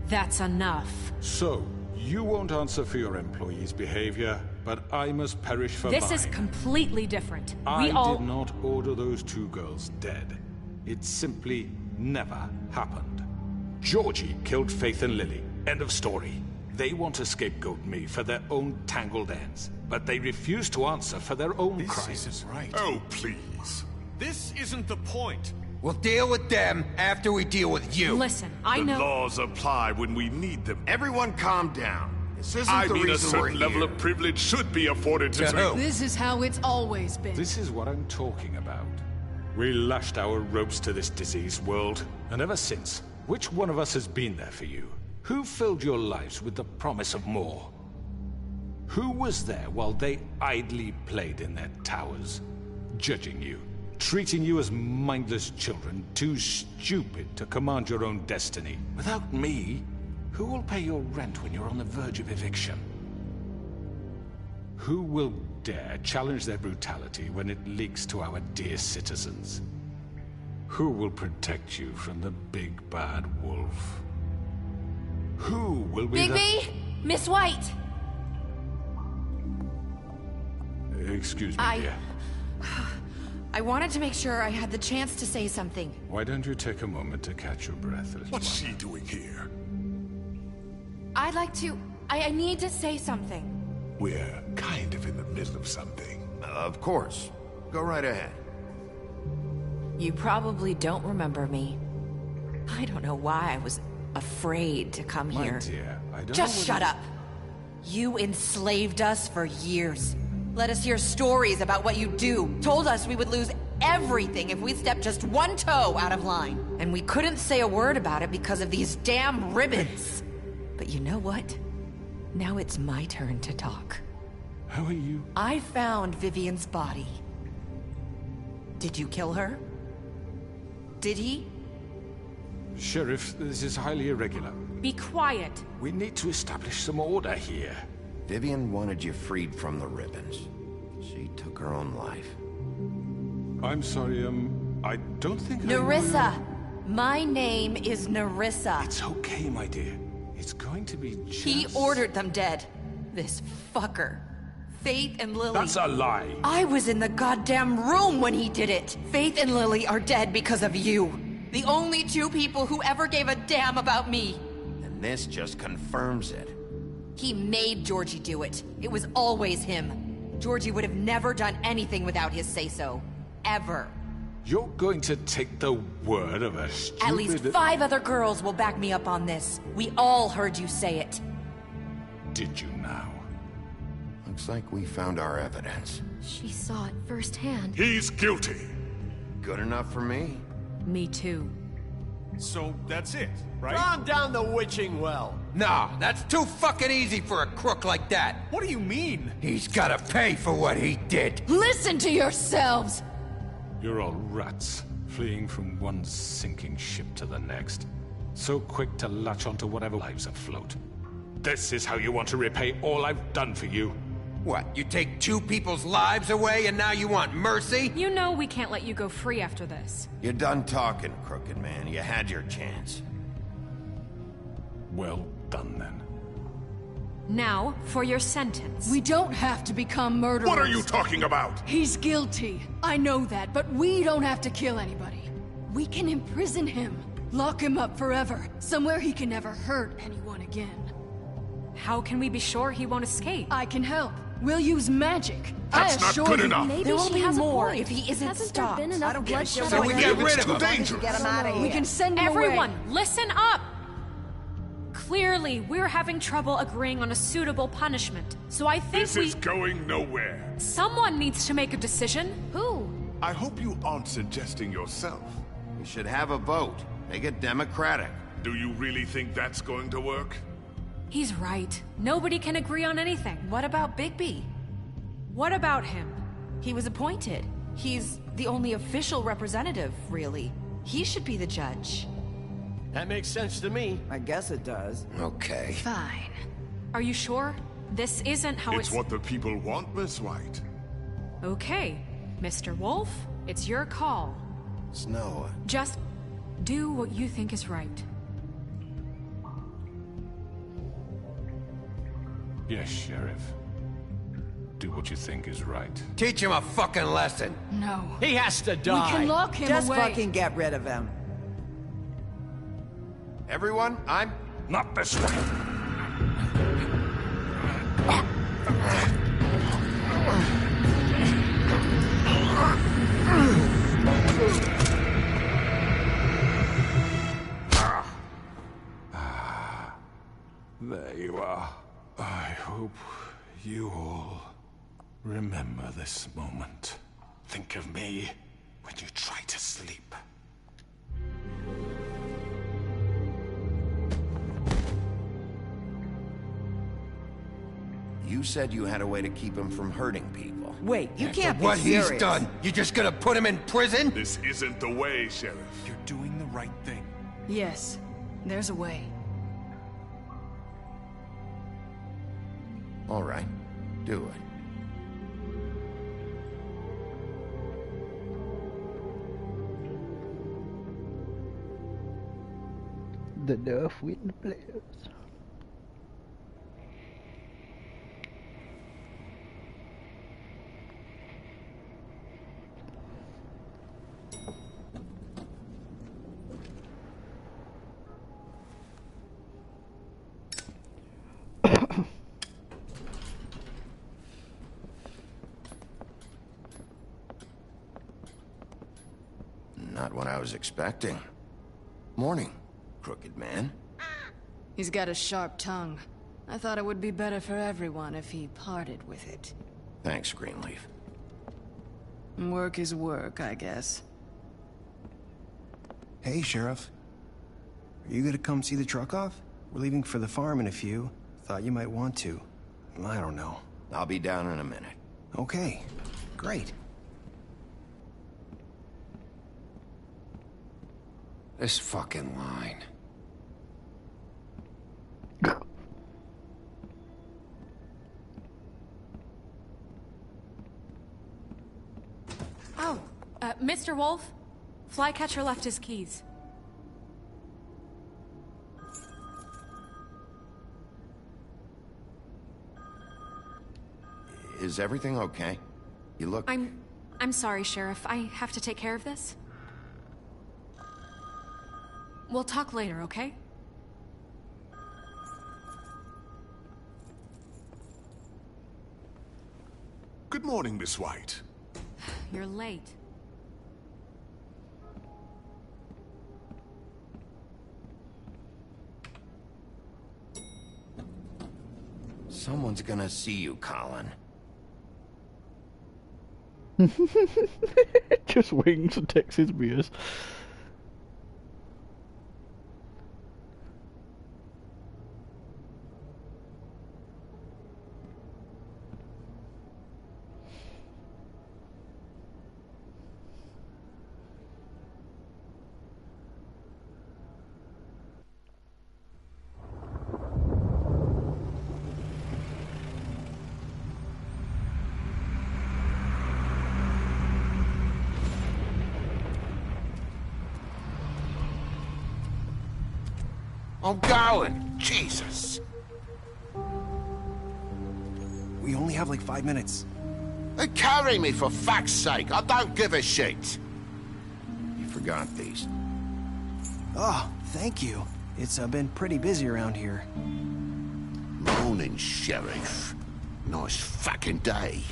That's enough. So, you won't answer for your employees' behavior, but I must perish for mine. This is completely different. I We all... did not order those two girls dead. It simply never happened. Georgie killed Faith and Lily. End of story. They want to scapegoat me for their own tangled ends, but they refuse to answer for their own crimes. This isn't right. Oh, please. This isn't the point. We'll deal with them after we deal with you. Listen, I know... The laws apply when we need them. Everyone calm down. This isn't I the mean, a reason we're certain level here. of privilege should be afforded to... This is how it's always been. This is what I'm talking about. We lashed our ropes to this diseased world, and ever since, which one of us has been there for you? Who filled your lives with the promise of more? Who was there while they idly played in their towers, judging you, treating you as mindless children, too stupid to command your own destiny? Without me, who will pay your rent when you're on the verge of eviction? Who will dare challenge their brutality when it leaks to our dear citizens? Who will protect you from the big bad wolf? Who will be Bigby! Miss White! Excuse me, dear. I wanted to make sure I had the chance to say something. Why don't you take a moment to catch your breath, little What's she doing here? I'd like to... I need to say something. We're kind of in the middle of something. Of course. Go right ahead. You probably don't remember me. I don't know why I was afraid to come My here. dear, I don't Just know shut up. You enslaved us for years. Let us hear stories about what you do. Told us we would lose everything if we stepped just one toe out of line. And we couldn't say a word about it because of these damn ribbons. But you know what? Now it's my turn to talk. How are you? I found Vivian's body. Did you kill her? Did he? Sheriff, this is highly irregular. Be quiet. We need to establish some order here. Vivian wanted you freed from the ribbons. She took her own life. I'm sorry, I don't think Nerissa! My name is Nerissa. It's okay, my dear. It's going to be just... He ordered them dead. This fucker. Faith and Lily... That's a lie! I was in the goddamn room when he did it! Faith and Lily are dead because of you. The only two people who ever gave a damn about me. And this just confirms it. He made Georgie do it. It was always him. Georgie would have never done anything without his say-so. Ever. You're going to take the word of a stupid... At least 5 other girls will back me up on this. We all heard you say it. Did you now? Looks like we found our evidence. She saw it firsthand. He's guilty. Good enough for me. Me too. So that's it, right? Calm down the witching well. Nah, that's too fucking easy for a crook like that. What do you mean? He's gotta pay for what he did. Listen to yourselves! You're all rats, fleeing from one sinking ship to the next. So quick to latch onto whatever lives afloat. This is how you want to repay all I've done for you. What, you take 2 people's lives away and now you want mercy? You know we can't let you go free after this. You're done talking, Crooked Man. You had your chance. Well done, then. Now, for your sentence. We don't have to become murderers. What are you talking about? He's guilty. I know that, but we don't have to kill anybody. We can imprison him. Lock him up forever. Somewhere he can never hurt anyone again. How can we be sure he won't escape? I can help. We'll use magic. That's not good enough. Maybe There will she be has more a point. if he isn't Hasn't stopped. there been enough bloodshed? So we get rid of him. Dangerous. Get him out of here. We can send him Everyone, away. listen up! Clearly, we're having trouble agreeing on a suitable punishment. So I think This is going nowhere. someone needs to make a decision. Who? I hope you aren't suggesting yourself. We should have a vote. Make it democratic. Do you really think that's going to work? He's right. Nobody can agree on anything. What about Bigby? What about him? He was appointed. He's the only official representative, really. He should be the judge. That makes sense to me. I guess it does. Okay. Fine. Are you sure? This isn't how It's what the people want, Miss White. Okay, Mr. Wolf, it's your call. Snow. Just do what you think is right. Yes, Sheriff. Do what you think is right. Teach him a fucking lesson. No. He has to die. We can lock him Just away. fucking get rid of him. Everyone, I'm... Not this way. There you are. I hope you all remember this moment. Think of me when you try to sleep. You said you had a way to keep him from hurting people. Wait, you can't be What serious. he's done, you just gonna put him in prison? This isn't the way, Sheriff. You're doing the right thing. Yes, there's a way. All right, do it. The North Wind blows. Not what I was expecting. Morning, crooked man. He's got a sharp tongue. I thought it would be better for everyone if he parted with it. Thanks, Greenleaf. Work is work, I guess. Hey, Sheriff. Are you gonna come see the truck off? We're leaving for the farm in a few. Thought you might want to. I don't know. I'll be down in a minute. Okay, great. This fucking line. Oh, Mr. Wolf, Flycatcher left his keys. Is everything okay? You look... I'm sorry, Sheriff. I have to take care of this. We'll talk later, okay? Good morning, Miss White. You're late. Someone's gonna see you, Colin. Just wings and takes his beers. I'm going! Jesus! We only have like 5 minutes. Carry me, for fuck's sake! I don't give a shit! You forgot got these. Oh, thank you. It's been pretty busy around here. Morning, Sheriff. Nice fucking day.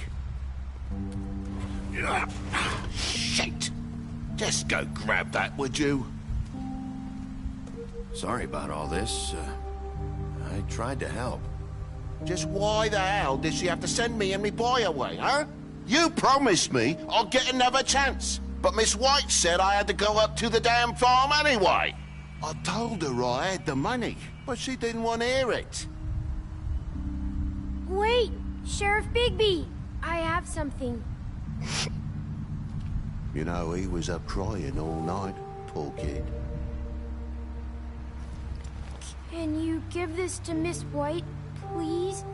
Shit! Just go grab that, would you? Sorry about all this. I tried to help. Just why the hell did she have to send me and me boy away, huh? You promised me I'll get another chance, but Miss White said I had to go up to the damn farm anyway. I told her I had the money, but she didn't want to hear it. Wait, Sheriff Bigby, I have something. You know, he was up crying all night, poor kid. Can you give this to Miss White, please?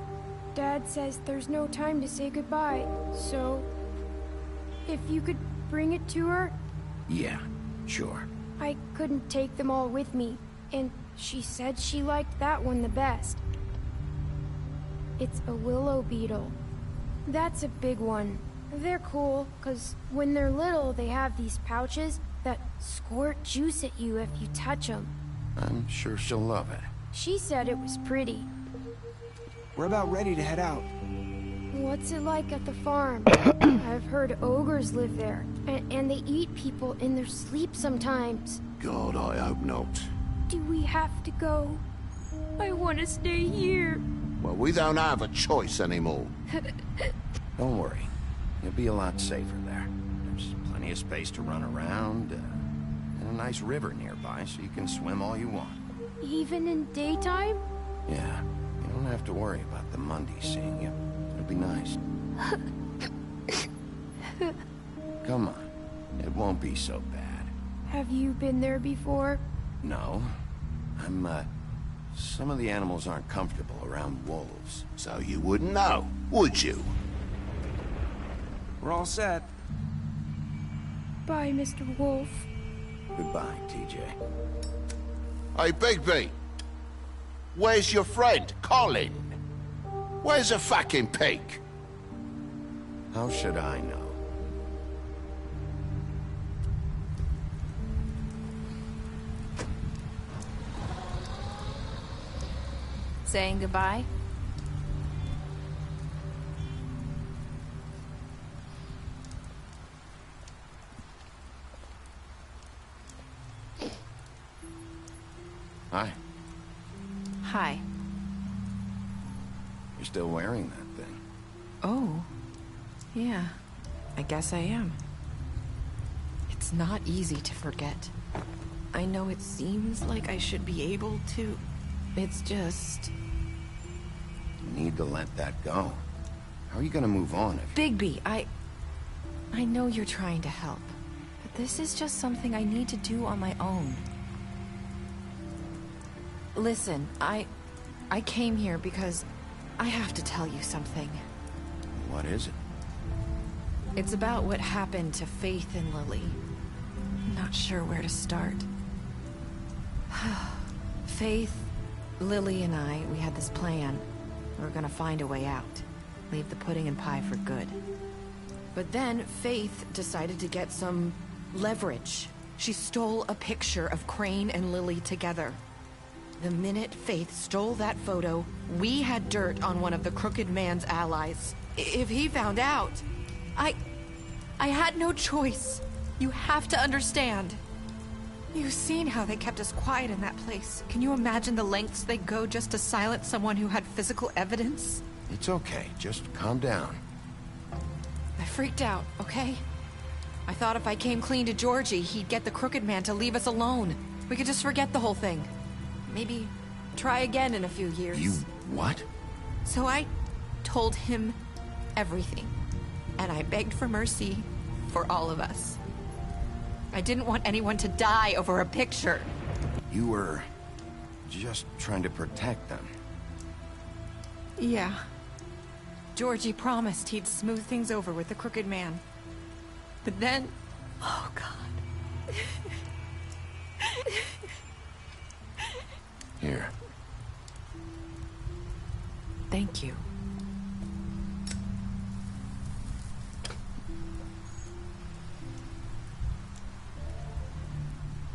Dad says there's no time to say goodbye, so if you could bring it to her? Yeah, sure. I couldn't take them all with me, and she said she liked that one the best. It's a willow beetle. That's a big one. They're cool, 'cause when they're little, they have these pouches that squirt juice at you if you touch them. I'm sure she'll love it. She said it was pretty. We're about ready to head out. What's it like at the farm? I've heard ogres live there, and they eat people in their sleep sometimes. God, I hope not. Do we have to go? I want to stay here. Well, we don't have a choice anymore. Don't worry. You'll be a lot safer there. There's plenty of space to run around, and a nice river nearby, so you can swim all you want. Even in daytime? Yeah, you don't have to worry about the Mundies seeing you. It'll be nice. Come on. It won't be so bad. Have you been there before? No. Some of the animals aren't comfortable around wolves, so you wouldn't know, would you? We're all set. Bye, Mr. Wolf. Goodbye, TJ. Hey, Bigby! Where's your friend, Colin? Where's the fucking pig? How should I know? Saying goodbye? Hi. Hi. You're still wearing that thing. Oh. Yeah. I guess I am. It's not easy to forget. I know it seems like I should be able to. It's just... You need to let that go. How are you gonna move on if... Bigby, I know you're trying to help, but this is just something I need to do on my own. Listen, I came here because I have to tell you something. What is it? It's about what happened to Faith and Lily. I'm not sure where to start. Faith, Lily and I, we had this plan. We were gonna find a way out. Leave the pudding and pie for good. But then Faith decided to get some leverage. She stole a picture of Crane and Lily together. The minute Faith stole that photo, we had dirt on one of the Crooked Man's allies. If he found out, I had no choice. You have to understand. You've seen how they kept us quiet in that place. Can you imagine the lengths they go just to silence someone who had physical evidence? It's okay. Just calm down. I freaked out, okay? I thought if I came clean to Georgie, he'd get the Crooked Man to leave us alone. We could just forget the whole thing. Maybe try again in a few years. You what? So I told him everything. And I begged for mercy for all of us. I didn't want anyone to die over a picture. You were just trying to protect them. Yeah. Georgie promised he'd smooth things over with the Crooked Man. But then... Oh, God. Here. Thank you.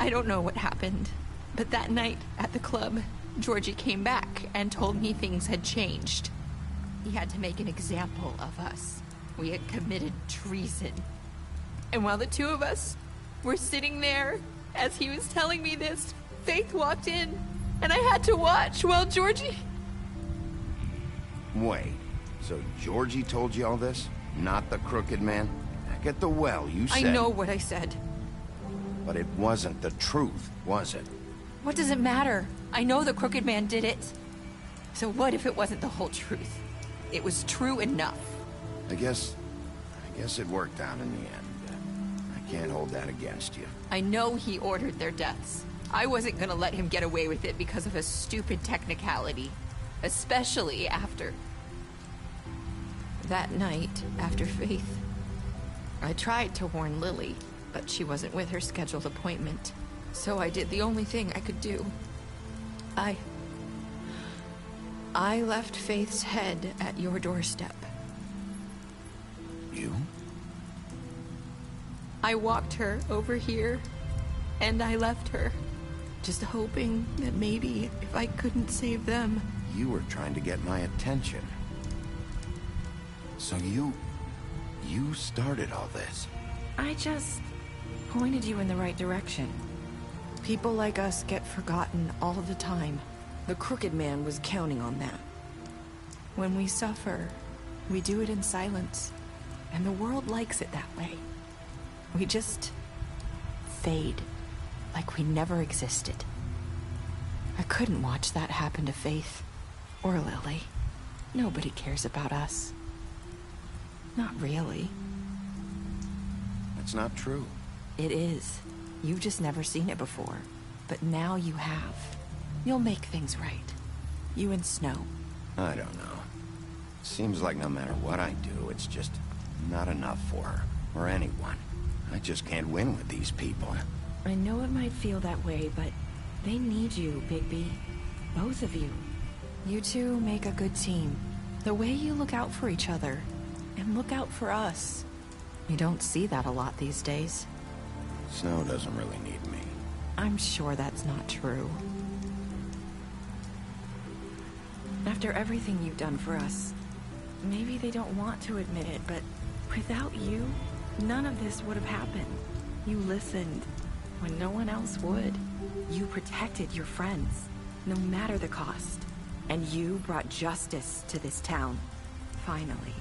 I don't know what happened, but that night at the club, Georgie came back and told me things had changed. He had to make an example of us. We had committed treason. And while the two of us were sitting there, as he was telling me this, Faith walked in, and I had to watch while Georgie... Wait, so Georgie told you all this? Not the Crooked Man? Back at the well, you said... I know what I said. But it wasn't the truth, was it? What does it matter? I know the Crooked Man did it. So what if it wasn't the whole truth? It was true enough. I guess it worked out in the end. I can't hold that against you. I know he ordered their deaths. I wasn't gonna let him get away with it because of a stupid technicality. Especially after... that night, after Faith. I tried to warn Lily, but she wasn't with her scheduled appointment. So I did the only thing I could do. I left Faith's head at your doorstep. You? I walked her over here, and I left her. Just hoping that maybe if I couldn't save them... You were trying to get my attention. So you started all this. I just pointed you in the right direction. People like us get forgotten all the time. The Crooked Man was counting on that. When we suffer, we do it in silence. And the world likes it that way. We just fade, like we never existed. I couldn't watch that happen to Faith, or Lily. Nobody cares about us. Not really. That's not true. It is. You've just never seen it before. But now you have. You'll make things right. You and Snow. I don't know. Seems like no matter what I do, it's just not enough for her, or anyone. I just can't win with these people. I know it might feel that way, but they need you, Bigby. Both of you. You two make a good team. The way you look out for each other, and look out for us. You don't see that a lot these days. Snow doesn't really need me. I'm sure that's not true. After everything you've done for us, maybe they don't want to admit it, but without you, none of this would have happened. You listened when no one else would. You protected your friends, no matter the cost. And you brought justice to this town, finally.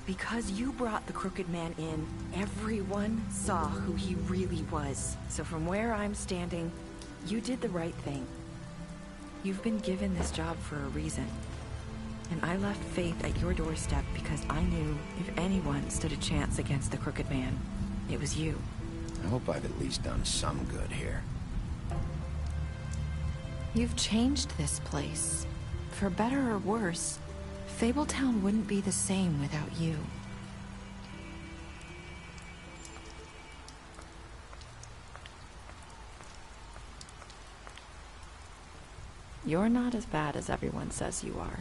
Because you brought the Crooked Man in, everyone saw who he really was. So from where I'm standing, you did the right thing. You've been given this job for a reason. And I left Faith at your doorstep because I knew if anyone stood a chance against the Crooked Man, it was you. I hope I've at least done some good here. You've changed this place. For better or worse, Fabletown wouldn't be the same without you. You're not as bad as everyone says you are.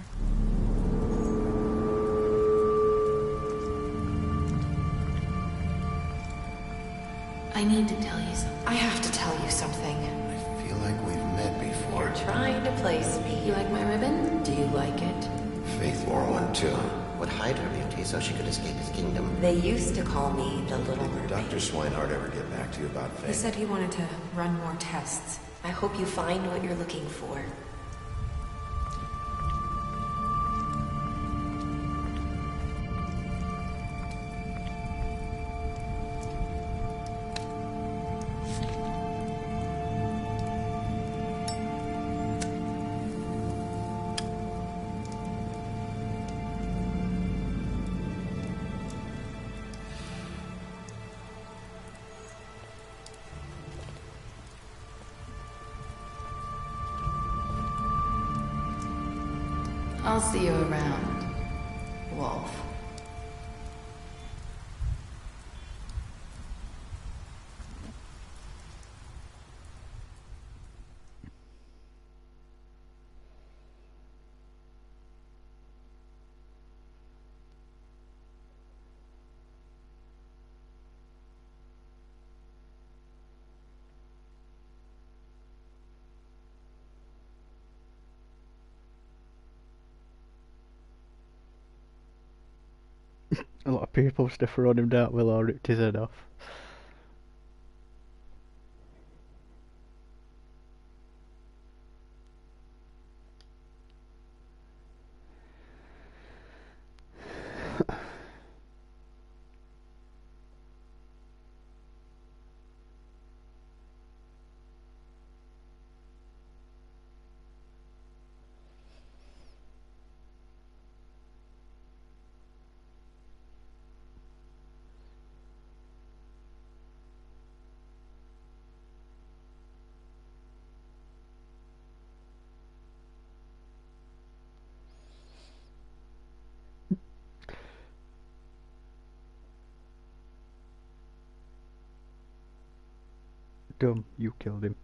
I need to tell you something. I have to tell you something. I feel like we've met before. You're trying to place me. You like my ribbon? Do you like it? Faith wore one too. Would hide her beauty so she could escape his kingdom. They used to call me the Little Mermaid. Dr. Swinehart ever get back to you about Faith? He said he wanted to run more tests. I hope you find what you're looking for. I'll see you around, Wolf. A lot of people still throwing him down. Willow ripped his head off. Dumb, you killed him.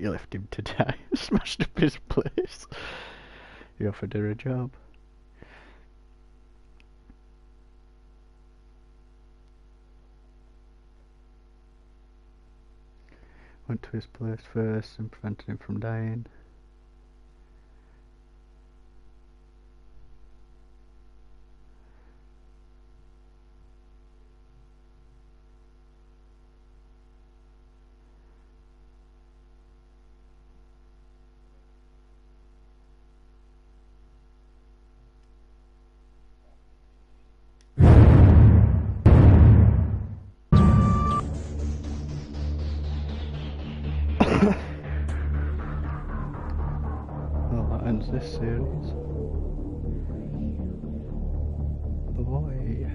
You left him to die. Smashed up his place. You offered her a job. Went to his place first and prevented him from dying. Well, that ends this series. Boy.